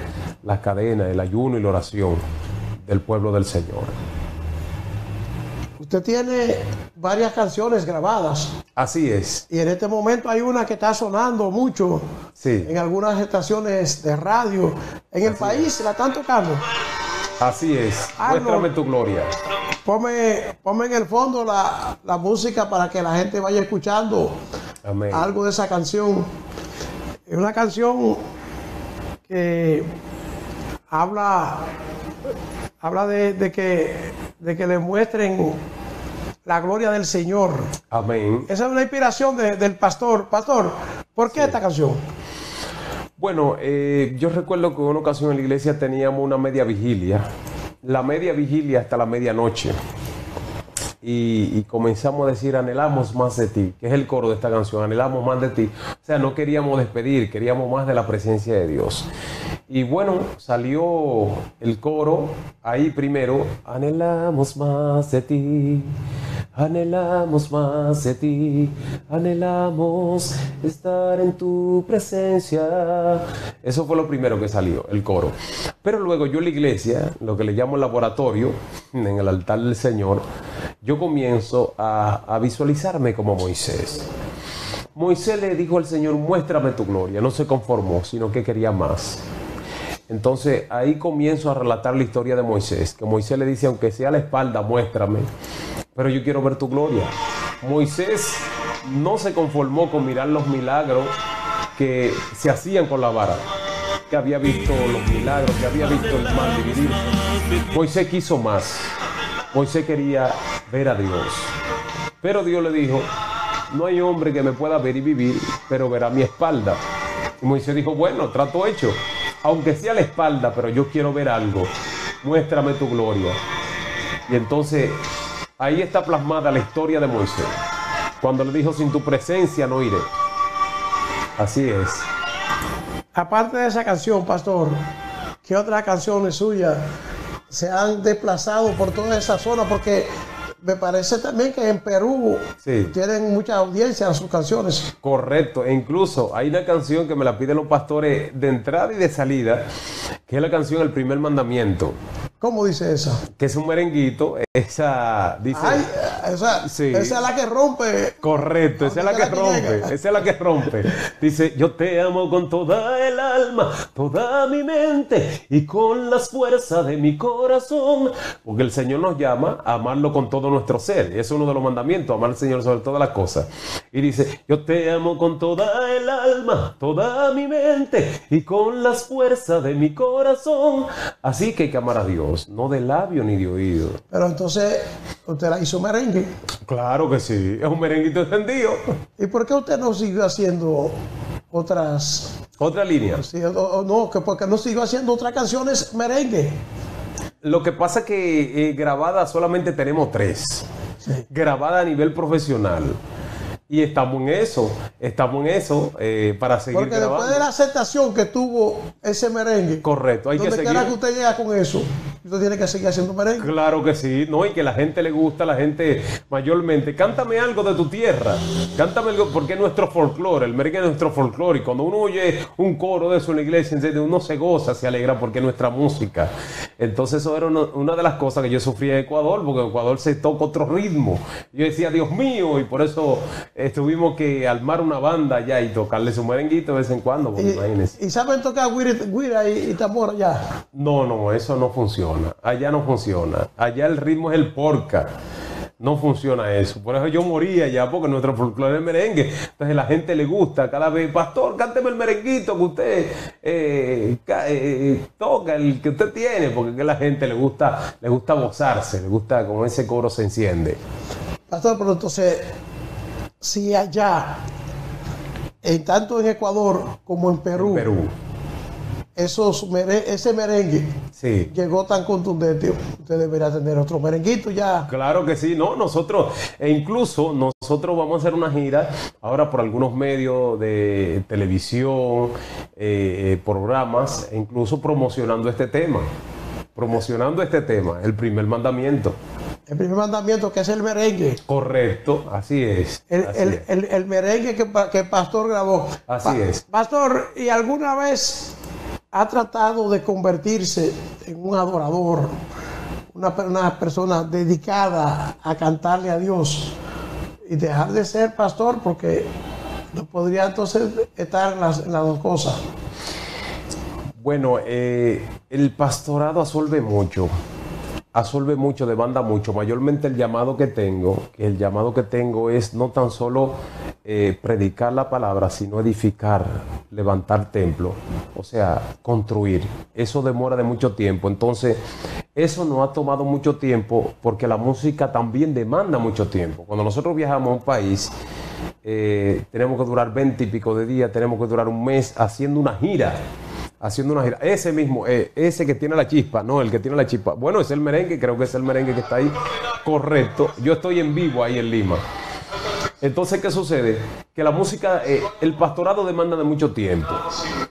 la cadena, el ayuno y la oración del pueblo del Señor. Usted tiene varias canciones grabadas. Así es. Y en este momento hay una que está sonando mucho, sí, en algunas estaciones de radio. En el país la están tocando. Así es. Muéstrame tu gloria. Ponme en el fondo la música para que la gente vaya escuchando. Amén. Algo de esa canción. Es una canción que habla de que le muestren la gloria del Señor. Amén. Esa es una inspiración del pastor. Pastor, ¿por qué esta canción? Bueno, yo recuerdo que en una ocasión en la iglesia teníamos una media vigilia. La media vigilia hasta la medianoche. Y comenzamos a decir, anhelamos más de ti, que es el coro de esta canción, anhelamos más de ti. O sea, no queríamos despedir, queríamos más de la presencia de Dios. Y bueno, salió el coro ahí primero, anhelamos más de ti. Anhelamos más de ti, anhelamos estar en tu presencia. Eso fue lo primero que salió, el coro. Pero luego yo en la iglesia, lo que le llamo laboratorio, en el altar del Señor, yo comienzo a visualizarme como Moisés. Moisés le dijo al Señor, muéstrame tu gloria. No se conformó, sino que quería más. Entonces ahí comienzo a relatar la historia de Moisés, que Moisés le dice, aunque sea a la espalda, muéstrame, pero yo quiero ver tu gloria. Moisés no se conformó con mirar los milagros que se hacían con la vara, que había visto los milagros, que había visto el mar dividirse. Moisés quiso más. Moisés quería ver a Dios. Pero Dios le dijo, no hay hombre que me pueda ver y vivir, pero verá mi espalda. Y Moisés dijo, bueno, trato hecho. Aunque sea la espalda, pero yo quiero ver algo. Muéstrame tu gloria. Y entonces ahí está plasmada la historia de Moisés. Cuando le dijo, sin tu presencia no iré. Así es. Aparte de esa canción, pastor, ¿qué otras canciones suyas se han desplazado por toda esa zona? Porque me parece también que en Perú sí, tienen mucha audiencia a sus canciones. Correcto, e incluso hay una canción que me la piden los pastores de entrada y de salida, que es la canción El Primer Mandamiento. ¿Cómo dice esa? Que es un merenguito, esa dice... Ay, sí, esa es la que rompe. Correcto, esa es la que rompe, esa es la que rompe. Dice, yo te amo con toda el alma, toda mi mente y con las fuerzas de mi corazón. Porque el Señor nos llama a amarlo con todo nuestro ser. Y es uno de los mandamientos, amar al Señor sobre todas las cosas. Y dice, yo te amo con toda el alma, toda mi mente y con las fuerzas de mi corazón. Así que hay que amar a Dios. No de labio ni de oído. Pero entonces, ¿usted la hizo merengue? Claro que sí, es un merenguito encendido. ¿Y por qué usted no siguió haciendo otra línea? Sí, no, que porque no siguió haciendo otras canciones merengue. Lo que pasa es que grabadas solamente tenemos 3. Sí. Grabadas a nivel profesional. Y estamos en eso para seguir porque grabando. Después de la aceptación que tuvo ese merengue, correcto, hay que seguir. Donde quiera que usted llega con eso, usted tiene que seguir haciendo merengue. Claro que sí, no, y que la gente le gusta, la gente mayormente. Cántame algo de tu tierra, cántame algo, porque es nuestro folclore, el merengue es nuestro folclore. Y cuando uno oye un coro de eso en la iglesia, uno se goza, se alegra porque es nuestra música. Entonces eso era una de las cosas que yo sufría en Ecuador, porque en Ecuador se toca otro ritmo. Yo decía, Dios mío, y por eso tuvimos que armar una banda allá y tocarle su merenguito de vez en cuando, imagínense. ¿Y saben tocar guira y tambor allá? No, eso no funciona. Allá no funciona. Allá el ritmo es el porca. no funciona eso. Por eso yo moría ya, porque nuestro folclore es merengue. Entonces a la gente le gusta cada vez, pastor, cánteme el merenguito que usted toca, el que usted tiene, porque a la gente le gusta gozarse, le gusta como ese coro se enciende. Pastor, pero entonces, si allá, tanto en Ecuador como en Perú, ese merengue sí, llegó tan contundente, usted debería tener otro merenguito ya. Claro que sí, no, nosotros vamos a hacer una gira ahora por algunos medios de televisión, programas, e incluso promocionando este tema, el primer mandamiento. El primer mandamiento, que es el merengue. Correcto, así es. El merengue que el pastor grabó. Así es. Pastor, ¿y alguna vez ha tratado de convertirse en un adorador, una persona dedicada a cantarle a Dios y dejar de ser pastor? Porque no podría entonces estar en las dos cosas. Bueno, el pastorado absorbe mucho, demanda mucho. Mayormente el llamado que tengo es no tan solo predicar la palabra, sino edificar, levantar templo, o sea, construir. Eso demora de mucho tiempo. Entonces, eso nos ha tomado mucho tiempo porque la música también demanda mucho tiempo. Cuando nosotros viajamos a un país, tenemos que durar 20 y pico de días, tenemos que durar un mes haciendo una gira. Ese mismo, ese que tiene la chispa, no, el que tiene la chispa. Bueno, es el merengue, creo que es el merengue que está ahí. Correcto. Yo estoy en vivo ahí en Lima. Entonces, ¿qué sucede? Que la música, el pastorado demanda de mucho tiempo.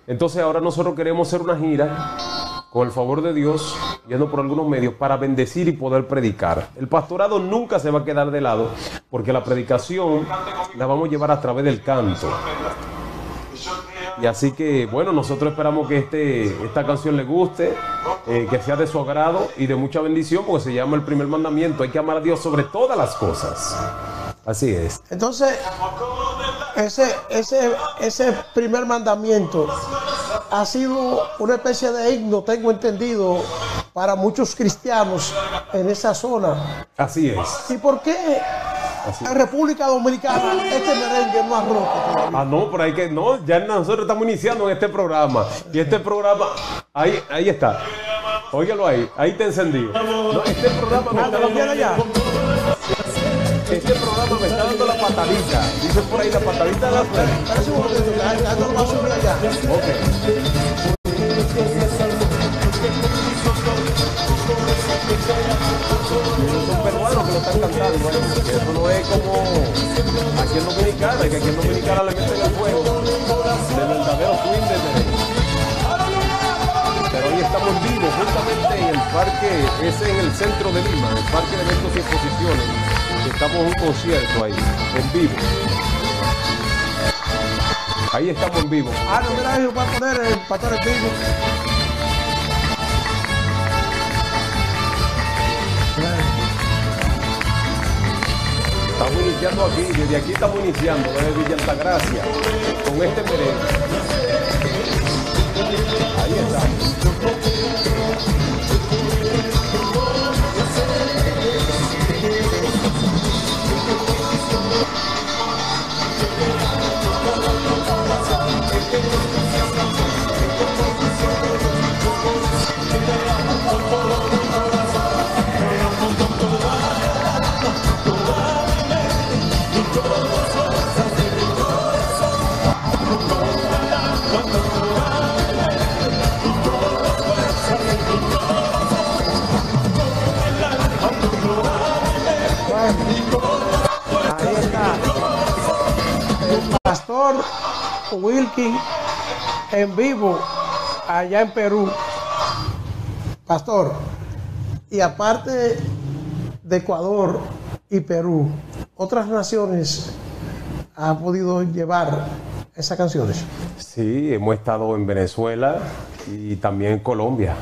Entonces, ahora nosotros queremos hacer una gira, con el favor de Dios, yendo por algunos medios, para bendecir y poder predicar. El pastorado nunca se va a quedar de lado, porque la predicación la vamos a llevar a través del canto. Y así que, bueno, nosotros esperamos que esta canción le guste, que sea de su agrado y de mucha bendición, porque se llama el primer mandamiento. Hay que amar a Dios sobre todas las cosas. Así es. Entonces, ese primer mandamiento ha sido una especie de himno, tengo entendido, para muchos cristianos en esa zona. Así es. ¿Y por qué en República Dominicana este merengue no ha roto todavía? Ah, no, pero hay que, no, ya nosotros estamos iniciando en este programa. Y este programa, ahí está. Óigalo ahí está encendido. No, este programa me está dando ya. Este programa me está dando la patadita. Dice por ahí la patadita de la suerte. Parece un momento, ya no lo va a subir allá. Ok. Son peruanos que lo están cantando, eso no es como aquí en Dominicana, que aquí en Dominicana le meten el fuego del verdadero swing de merengue. Pero hoy estamos en vivo, justamente en el parque, ese en el centro de Lima, el parque de eventos y exposiciones. Estamos en un concierto ahí, en vivo. Ahí estamos en vivo. No, mira, yo voy a poner el pastor en vivo. Estamos iniciando aquí, desde aquí estamos iniciando, desde Villa Altagracia, con este merengue. Ahí estamos. Ahí está. El pastor Wilkin en vivo allá en Perú. Pastor, y aparte de Ecuador y Perú, otras naciones han podido llevar esas canciones. Sí, hemos estado en Venezuela y también en Colombia.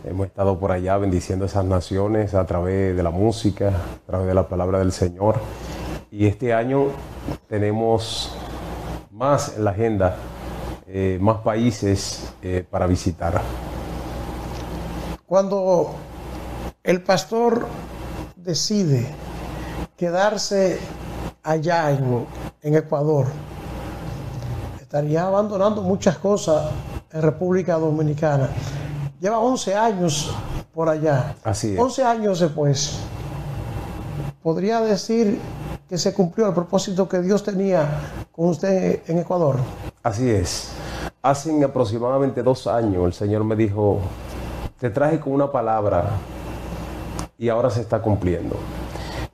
Hemos estado por allá bendiciendo esas naciones a través de la música, a través de la palabra del Señor. Y este año tenemos más en la agenda, más países para visitar. Cuando el pastor decide quedarse allá en Ecuador, estaría abandonando muchas cosas en República Dominicana. Lleva 11 años por allá. Así es. 11 años después, ¿podría decir que se cumplió el propósito que Dios tenía con usted en Ecuador? Así es. Hace aproximadamente 2 años el Señor me dijo, te traje con una palabra y ahora se está cumpliendo.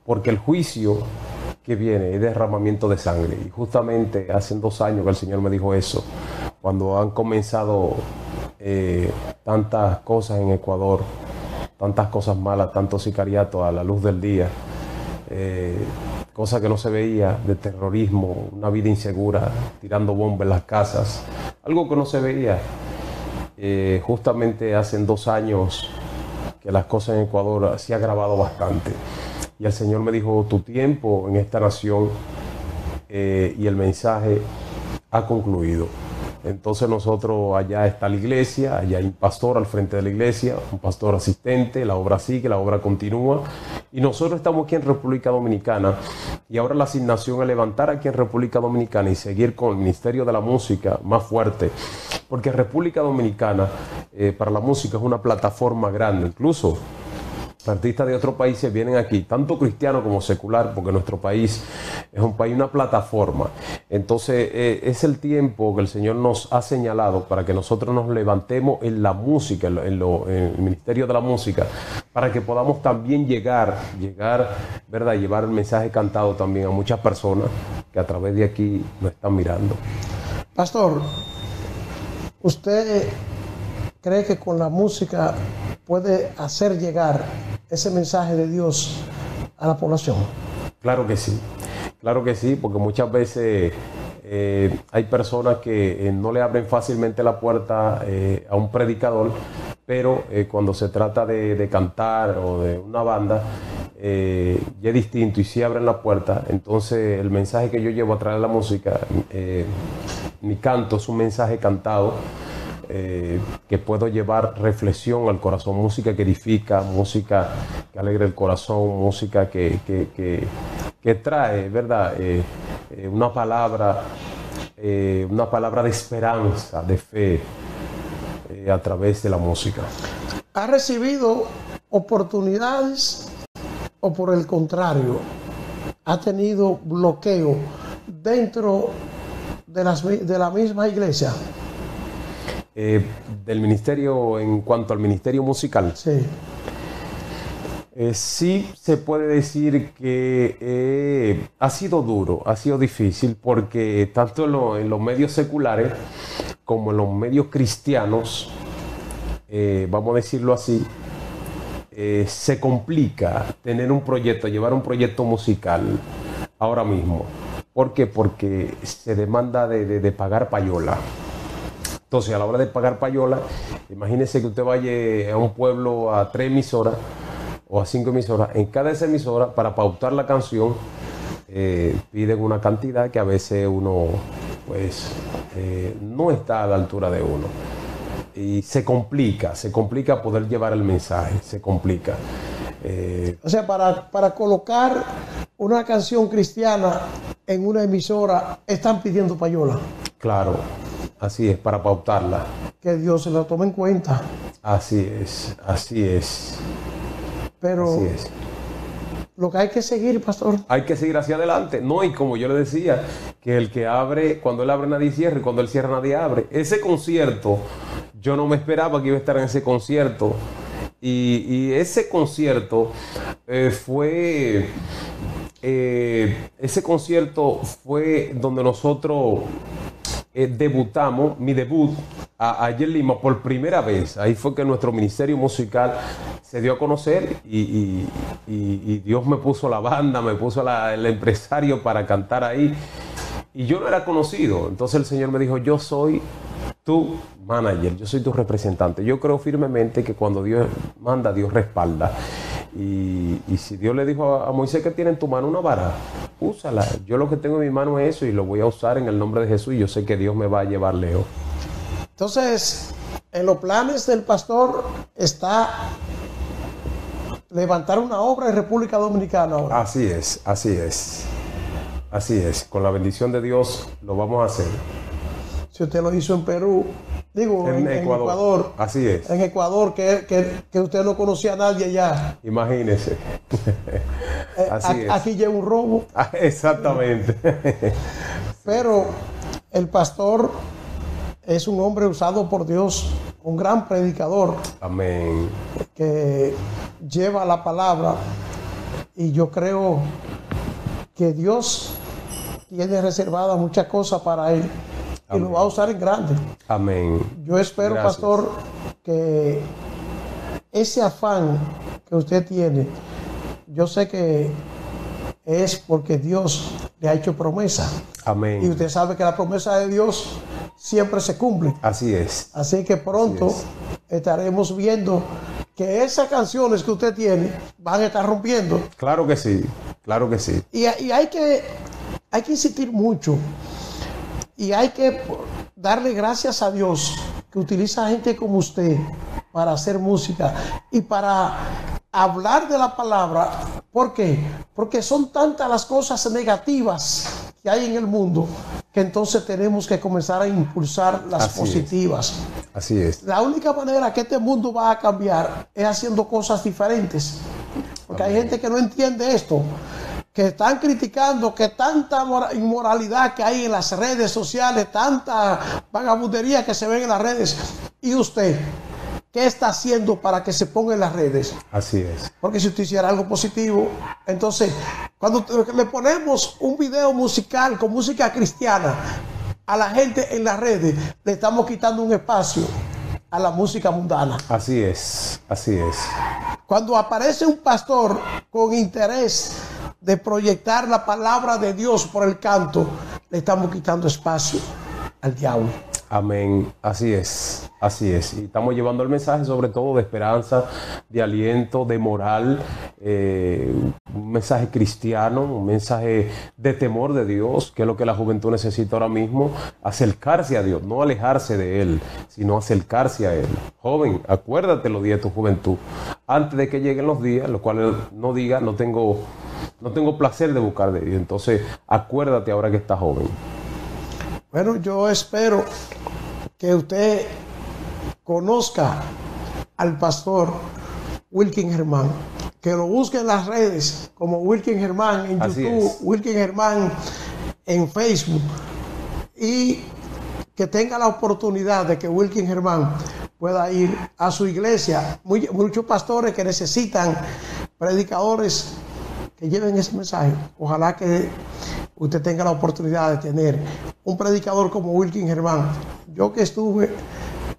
Porque el juicio que viene es derramamiento de sangre. Y justamente hace 2 años que el Señor me dijo eso, cuando han comenzado tantas cosas en Ecuador, tantas cosas malas, tanto sicariato a la luz del día, cosas que no se veía, de terrorismo, una vida insegura, tirando bombas en las casas, algo que no se veía. Justamente hace 2 años que las cosas en Ecuador se ha agravado bastante. Y el Señor me dijo, tu tiempo en esta nación y el mensaje ha concluido. Entonces nosotros, allá está la iglesia, allá hay un pastor al frente de la iglesia, un pastor asistente, la obra sigue, la obra continúa. Y nosotros estamos aquí en República Dominicana y ahora la asignación es levantar aquí en República Dominicana y seguir con el Ministerio de la Música más fuerte. Porque República Dominicana para la música es una plataforma grande, incluso artistas de otros países vienen aquí, tanto cristiano como secular, porque nuestro país es un país, una plataforma. Entonces es el tiempo que el Señor nos ha señalado para que nosotros nos levantemos en la música, en el Ministerio de la Música, para que podamos también llegar, ¿verdad? Llevar el mensaje cantado también a muchas personas que a través de aquí nos están mirando. Pastor, ¿usted cree que con la música puede hacer llegar ese mensaje de Dios a la población? Claro que sí, porque muchas veces hay personas que no le abren fácilmente la puerta a un predicador, pero cuando se trata de cantar o de una banda, ya es distinto y sí abren la puerta. Entonces el mensaje que yo llevo a través de la música, mi canto es un mensaje cantado, que puedo llevar reflexión al corazón, música que edifica, música que alegra el corazón, música que trae, ¿verdad? Una palabra de esperanza, de fe, a través de la música. ¿Ha recibido oportunidades o por el contrario ha tenido bloqueo dentro de la misma iglesia? Del ministerio, en cuanto al ministerio musical, sí, sí se puede decir que ha sido duro, ha sido difícil, porque tanto en los medios seculares como en los medios cristianos, vamos a decirlo así, se complica tener un proyecto, llevar un proyecto musical ahora mismo. ¿Por qué? Porque se demanda de pagar payola. Entonces, a la hora de pagar payola, imagínese que usted vaya a un pueblo a 3 emisoras o a 5 emisoras. En cada de esas emisoras, para pautar la canción, piden una cantidad que a veces uno, pues, no está a la altura de uno. Y se complica poder llevar el mensaje, se complica. O sea, para colocar una canción cristiana en una emisora, están pidiendo payola. Claro. Así es, para pautarla. Que Dios se la tome en cuenta. Así es. Pero así es. Lo que hay que seguir, pastor. Hay que seguir hacia adelante. No, y como yo le decía, que el que abre, cuando él abre nadie cierra, y cuando él cierra nadie abre. Ese concierto, yo no me esperaba que iba a estar en ese concierto. Y ese concierto ese concierto fue donde nosotros debutamos, mi debut allí en Lima por primera vez. Ahí fue que nuestro ministerio musical se dio a conocer y Dios me puso la banda, me puso el empresario para cantar ahí. Y yo no era conocido. Entonces el Señor me dijo, yo soy tu manager, yo soy tu representante. Yo creo firmemente que cuando Dios manda, Dios respalda. Y si Dios le dijo a Moisés que tiene en tu mano una vara, úsala. Yo lo que tengo en mi mano es eso y lo voy a usar en el nombre de Jesús y yo sé que Dios me va a llevar lejos. Entonces, en los planes del pastor está levantar una obra en República Dominicana ahora. Así es, así es. Así es. Con la bendición de Dios lo vamos a hacer. Si usted lo hizo en Perú, digo, en Ecuador. Así es. En Ecuador, que usted no conocía a nadie allá. Imagínese. Así es. Aquí lleva un robo. Exactamente. Pero el pastor es un hombre usado por Dios, un gran predicador. Amén. Que lleva la palabra, y yo creo que Dios tiene reservadas muchas cosas para él. Amén. Y lo va a usar en grande. Amén. Yo espero, gracias, pastor, que ese afán que usted tiene, yo sé que es porque Dios le ha hecho promesa. Amén. Y usted sabe que la promesa de Dios siempre se cumple. Así es. Así que pronto estaremos viendo que esas canciones que usted tiene van a estar rompiendo. Claro que sí, claro que sí. Y hay que insistir mucho. Y hay que darle gracias a Dios que utiliza gente como usted para hacer música y para hablar de la palabra. ¿Por qué? Porque son tantas las cosas negativas que hay en el mundo que entonces tenemos que comenzar a impulsar las positivas. Así es. La única manera que este mundo va a cambiar es haciendo cosas diferentes. Porque hay gente que no entiende esto, que están criticando que tanta inmoralidad que hay en las redes sociales, tanta vagabundería que se ve en las redes. ¿Y usted qué está haciendo para que se ponga en las redes? Así es. Porque si usted hiciera algo positivo, entonces cuando le ponemos un video musical con música cristiana a la gente en las redes, le estamos quitando un espacio a la música mundana. Así es, así es. Cuando aparece un pastor con interés de proyectar la palabra de Dios por el canto, le estamos quitando espacio al diablo. Amén, así es, así es. Y estamos llevando el mensaje sobre todo de esperanza, de aliento, de moral, un mensaje cristiano, un mensaje de temor de Dios, que es lo que la juventud necesita ahora mismo, acercarse a Dios, no alejarse de Él, sino acercarse a Él. Joven, acuérdate los días de tu juventud, antes de que lleguen los días, los cuales no diga, no tengo placer de buscar de Dios. Entonces, acuérdate ahora que estás joven. Bueno, yo espero que usted conozca al pastor Wilkin Germán, que lo busque en las redes como Wilkin Germán en YouTube, Wilkin Germán en Facebook, y que tenga la oportunidad de que Wilkin Germán pueda ir a su iglesia. Muchos pastores que necesitan predicadores que lleven ese mensaje. Ojalá que usted tenga la oportunidad de tener un predicador como Wilkin Germán. Yo que estuve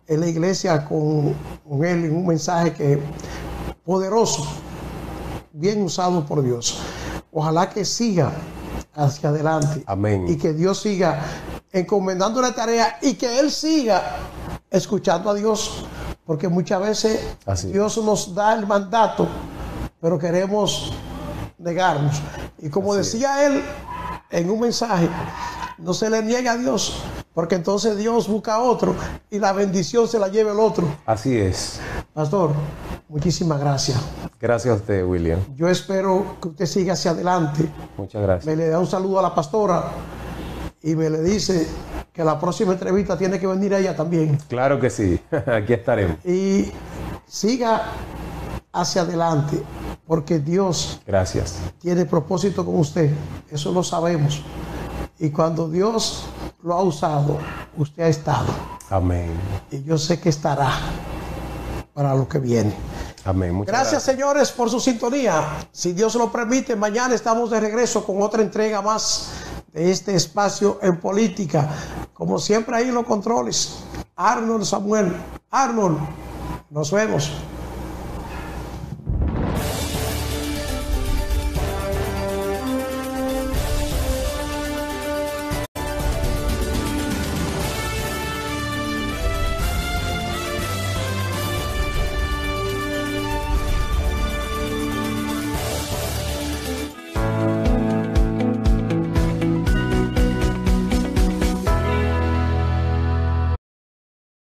en la iglesia con él en un mensaje que poderoso, bien usado por Dios. Ojalá que siga hacia adelante. Amén. Y que Dios siga encomendando la tarea y que él siga escuchando a Dios, porque muchas veces Dios nos da el mandato, pero queremos negarnos. Y como decía él en un mensaje, no se le niega a Dios, porque entonces Dios busca a otro y la bendición se la lleva el otro. Así es. Pastor, muchísimas gracias. Gracias a usted, William. Yo espero que usted siga hacia adelante. Muchas gracias. Me le da un saludo a la pastora y me le dice que la próxima entrevista tiene que venir ella también. Claro que sí, aquí estaremos. Y siga hacia adelante, porque Dios tiene propósito con usted, eso lo sabemos. Y cuando Dios lo ha usado, usted ha estado. Amén. Y yo sé que estará para lo que viene. Amén. Muchas gracias, señores, por su sintonía. Si Dios lo permite, mañana estamos de regreso con otra entrega más de este espacio en política. Como siempre, ahí en los controles, Arnold Samuel. Arnold, nos vemos.